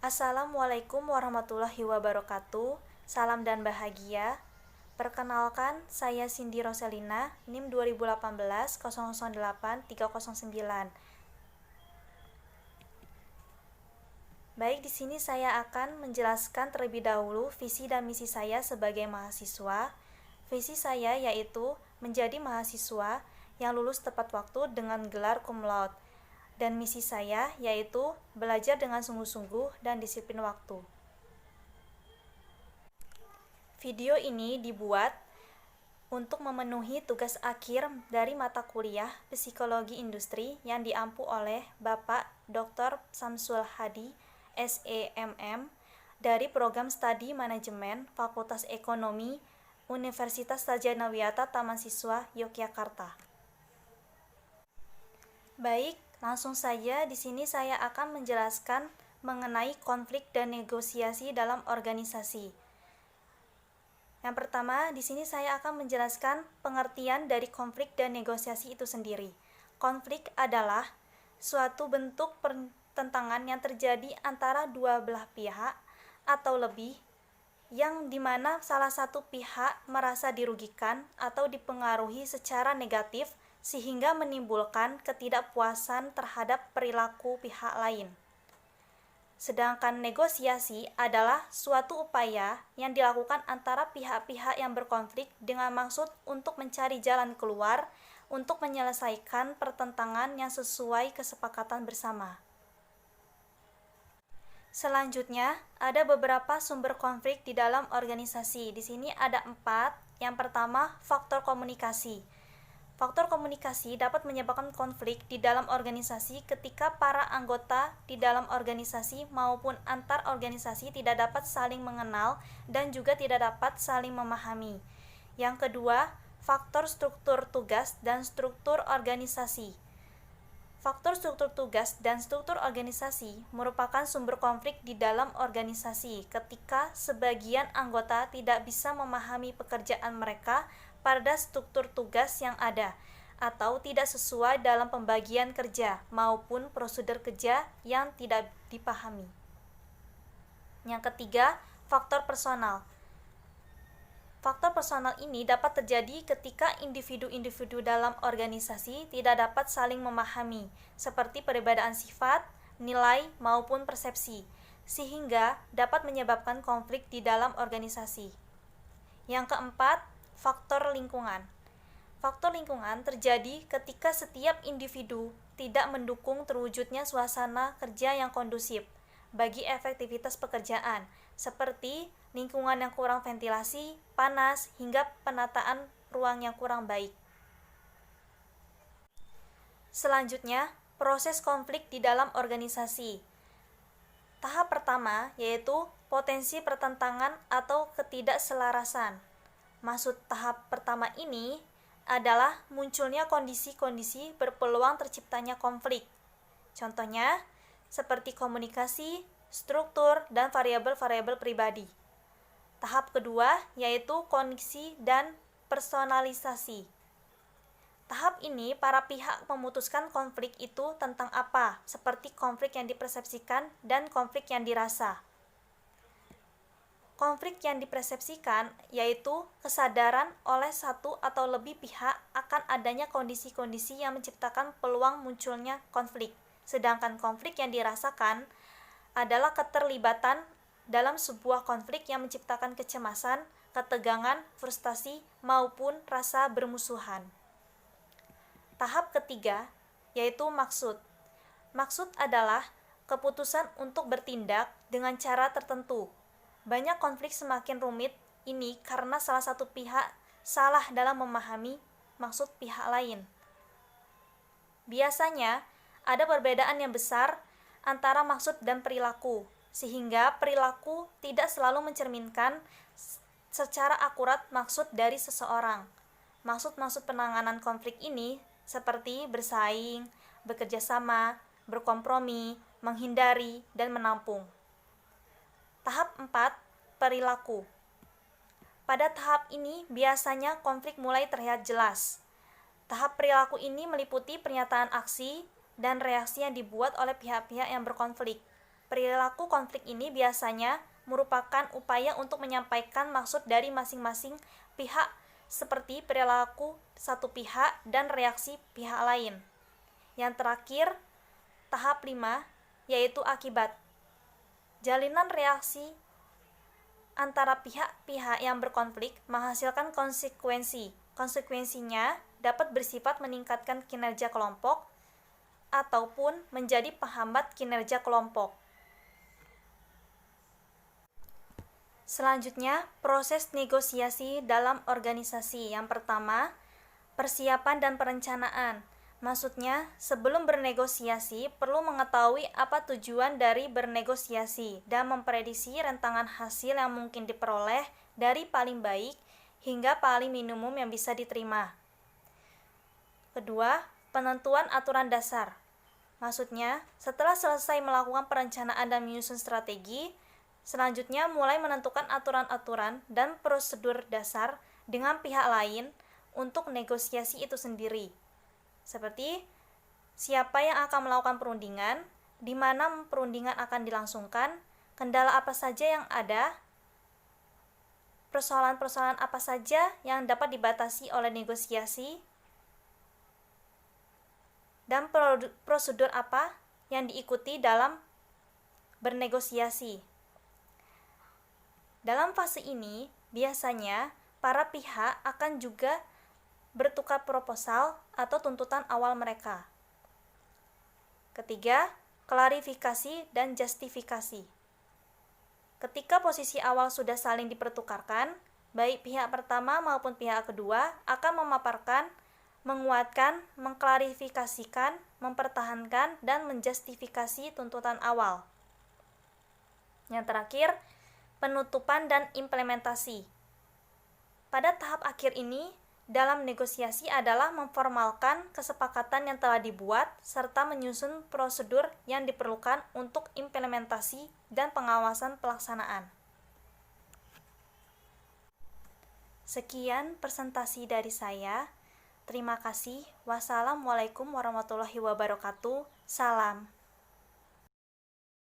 Assalamualaikum warahmatullahi wabarakatuh. Salam dan bahagia. Perkenalkan, saya Cindy Roselina, NIM 2018 008 309. Baik, di sini saya akan menjelaskan terlebih dahulu visi dan misi saya sebagai mahasiswa. Visi saya yaitu menjadi mahasiswa yang lulus tepat waktu dengan gelar cum laude. Dan misi saya yaitu belajar dengan sungguh-sungguh dan disiplin waktu. Video ini dibuat untuk memenuhi tugas akhir dari mata kuliah Psikologi Industri yang diampu oleh Bapak Dr. Samsul Hadi, SEMM, dari Program Studi Manajemen Fakultas Ekonomi Universitas Sajana Wiyata Taman Siswa, Yogyakarta. Baik, langsung saja di sini saya akan menjelaskan mengenai konflik dan negosiasi dalam organisasi. Yang pertama, di sini saya akan menjelaskan pengertian dari konflik dan negosiasi itu sendiri. Konflik adalah suatu bentuk pertentangan yang terjadi antara dua belah pihak atau lebih, yang dimana salah satu pihak merasa dirugikan atau dipengaruhi secara negatif sehingga menimbulkan ketidakpuasan terhadap perilaku pihak lain. Sedangkan negosiasi adalah suatu upaya yang dilakukan antara pihak-pihak yang berkonflik dengan maksud untuk mencari jalan keluar untuk menyelesaikan pertentangan yang sesuai kesepakatan bersama. Selanjutnya, ada beberapa sumber konflik di dalam organisasi. Di sini ada 4. Yang pertama, faktor komunikasi. Faktor komunikasi dapat menyebabkan konflik di dalam organisasi ketika para anggota di dalam organisasi maupun antar organisasi tidak dapat saling mengenal dan juga tidak dapat saling memahami. Yang kedua, faktor struktur tugas dan struktur organisasi. Faktor struktur tugas dan struktur organisasi merupakan sumber konflik di dalam organisasi ketika sebagian anggota tidak bisa memahami pekerjaan mereka pada struktur tugas yang ada atau tidak sesuai dalam pembagian kerja maupun prosedur kerja yang tidak dipahami. Yang ketiga, faktor personal. Faktor personal ini dapat terjadi ketika individu-individu dalam organisasi tidak dapat saling memahami, seperti perbedaan sifat, nilai, maupun persepsi, sehingga dapat menyebabkan konflik di dalam organisasi. Yang keempat, faktor lingkungan. Faktor lingkungan terjadi ketika setiap individu tidak mendukung terwujudnya suasana kerja yang kondusif bagi efektivitas pekerjaan, seperti lingkungan yang kurang ventilasi, panas, hingga penataan ruang yang kurang baik. Selanjutnya, proses konflik di dalam organisasi. Tahap pertama yaitu potensi pertentangan atau ketidakselarasan. Maksud tahap pertama ini adalah munculnya kondisi-kondisi berpeluang terciptanya konflik. Contohnya, seperti komunikasi, struktur, dan variabel-variabel pribadi. Tahap kedua yaitu kondisi dan personalisasi. Tahap ini para pihak memutuskan konflik itu tentang apa, seperti konflik yang dipersepsikan dan konflik yang dirasa. Konflik yang dipersepsikan yaitu kesadaran oleh satu atau lebih pihak akan adanya kondisi-kondisi yang menciptakan peluang munculnya konflik. Sedangkan konflik yang dirasakan adalah keterlibatan dalam sebuah konflik yang menciptakan kecemasan, ketegangan, frustasi, maupun rasa bermusuhan. Tahap ketiga yaitu maksud. Maksud adalah keputusan untuk bertindak dengan cara tertentu. Banyak konflik semakin rumit ini karena salah satu pihak salah dalam memahami maksud pihak lain. Biasanya, ada perbedaan yang besar antara maksud dan perilaku, sehingga perilaku tidak selalu mencerminkan secara akurat maksud dari seseorang. Maksud-maksud penanganan konflik ini seperti bersaing, bekerja sama, berkompromi, menghindari, dan menampung. Tahap 4, perilaku. Pada tahap ini biasanya konflik mulai terlihat jelas. Tahap perilaku ini meliputi pernyataan aksi dan reaksi yang dibuat oleh pihak-pihak yang berkonflik. Perilaku konflik ini biasanya merupakan upaya untuk menyampaikan maksud dari masing-masing pihak seperti perilaku satu pihak dan reaksi pihak lain. Yang terakhir, tahap 5, yaitu akibat. Jalinan reaksi antara pihak-pihak yang berkonflik menghasilkan konsekuensi. Konsekuensinya dapat bersifat meningkatkan kinerja kelompok ataupun menjadi penghambat kinerja kelompok. Selanjutnya, proses negosiasi dalam organisasi. Yang pertama, persiapan dan perencanaan. Maksudnya, sebelum bernegosiasi, perlu mengetahui apa tujuan dari bernegosiasi dan memprediksi rentangan hasil yang mungkin diperoleh dari paling baik hingga paling minimum yang bisa diterima. Kedua, penentuan aturan dasar. Maksudnya, setelah selesai melakukan perencanaan dan menyusun strategi, selanjutnya mulai menentukan aturan-aturan dan prosedur dasar dengan pihak lain untuk negosiasi itu sendiri. Seperti siapa yang akan melakukan perundingan, di mana perundingan akan dilangsungkan, kendala apa saja yang ada, persoalan-persoalan apa saja yang dapat dibatasi oleh negosiasi, dan prosedur apa yang diikuti dalam bernegosiasi. Dalam fase ini, biasanya para pihak akan juga bertukar proposal atau tuntutan awal mereka. Ketiga, klarifikasi dan justifikasi. Ketika posisi awal sudah saling dipertukarkan, baik pihak pertama maupun pihak kedua akan memaparkan, menguatkan, mengklarifikasikan, mempertahankan, dan menjustifikasi tuntutan awal. Yang terakhir, penutupan dan implementasi. Pada tahap akhir ini, dalam negosiasi adalah memformalkan kesepakatan yang telah dibuat serta menyusun prosedur yang diperlukan untuk implementasi dan pengawasan pelaksanaan. Sekian presentasi dari saya. Terima kasih. Wassalamualaikum warahmatullahi wabarakatuh. Salam.